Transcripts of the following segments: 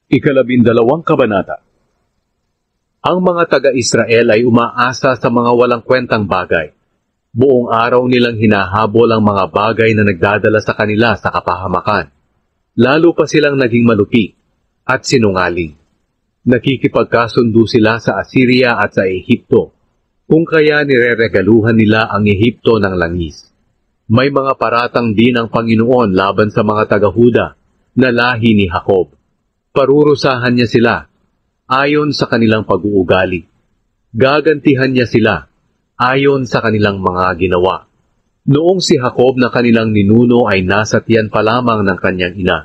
Ikalabindalawang kabanata. Ang mga taga-Israel ay umaasa sa mga walang kwentang bagay. Buong araw nilang hinahabol ang mga bagay na nagdadala sa kanila sa kapahamakan. Lalo pa silang naging malupi at sinungaling. Nakikipagkasundo sila sa Assyria at sa Ehipto, kung kaya nireregaluhan nila ang Ehipto ng langis. May mga paratang din ang Panginoon laban sa mga taga-Huda na lahi ni Jacob. Parurusahan niya sila ayon sa kanilang pag-uugali. Gagantihan niya sila ayon sa kanilang mga ginawa. Noong si Jacob na kanilang ninuno ay nasa tiyan pa lamang ng kanyang ina,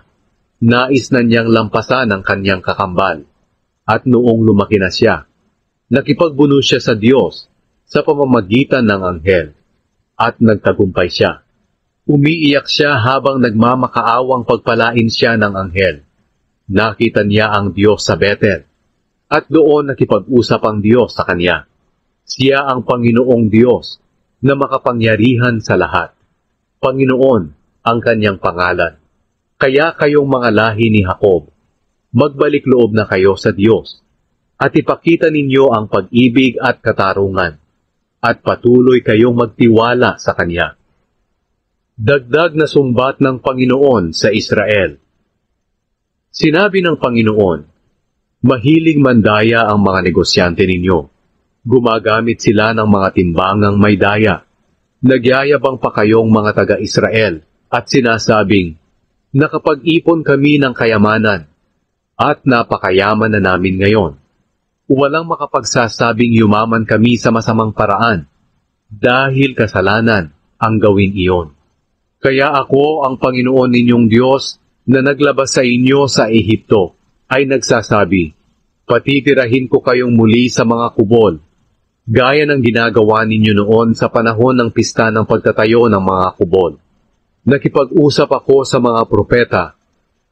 nais na niyang lampasan ang kanyang kakambal. At noong lumaki na siya, nakipagbuno siya sa Diyos sa pamamagitan ng anghel, at nagtagumpay siya. Umiiyak siya habang nagmamakaawang pagpalain siya ng anghel. Nakita niya ang Diyos sa Bethel, at doon nakipag-usap ang Diyos sa kanya. Siya ang Panginoong Diyos na makapangyarihan sa lahat. Panginoon ang kanyang pangalan. Kaya kayong mga lahi ni Jacob, magbalik loob na kayo sa Diyos, at ipakita ninyo ang pag-ibig at katarungan, at patuloy kayong magtiwala sa Kanya. Dagdag na sumbat ng Panginoon sa Israel. Sinabi ng Panginoon, mahilig mandaya ang mga negosyante ninyo. Gumagamit sila ng mga timbangang may daya. Nagyayabang pa kayong mga taga-Israel at sinasabing, nakapag-ipon kami ng kayamanan at napakayaman na namin ngayon. Walang makapagsasabing yumaman kami sa masamang paraan dahil kasalanan ang gawin iyon. Kaya ako, ang Panginoon ninyong Diyos, na naglabas sa inyo sa Ehipto, ay nagsasabi, patitirahin ko kayong muli sa mga kubol, gaya ng ginagawa ninyo noon sa panahon ng pista ng pagtatayo ng mga kubol. Nakipag-usap ako sa mga propeta,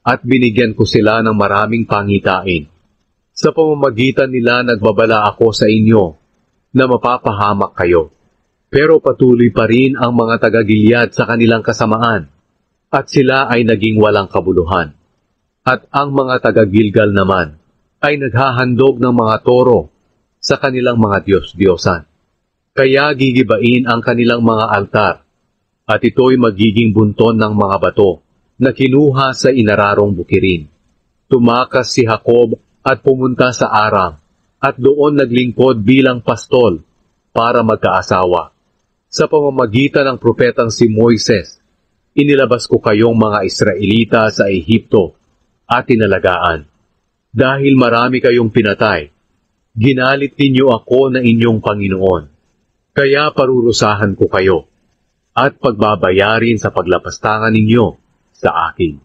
at binigyan ko sila ng maraming pangitain. Sa pamamagitan nila nagbabala ako sa inyo, na mapapahamak kayo. Pero patuloy pa rin ang mga taga-Gilead sa kanilang kasamaan, at sila ay naging walang kabuluhan. At ang mga taga-Gilgal naman ay naghahandog ng mga toro sa kanilang mga Diyos-Diyosan. Kaya gigibain ang kanilang mga altar, at ito'y magiging bunton ng mga bato na kinuha sa inararong bukirin. Tumakas si Jacob at pumunta sa Aram, at doon naglingkod bilang pastol para magkaasawa. Sa pamamagitan ng propetang si Moises, inilabas ko kayong mga Israelita sa Ehipto at tinalagaan. Dahil marami kayong pinatay, ginalit ninyo ako na inyong Panginoon. Kaya parurusahan ko kayo at pagbabayarin sa paglapastangan ninyo sa akin.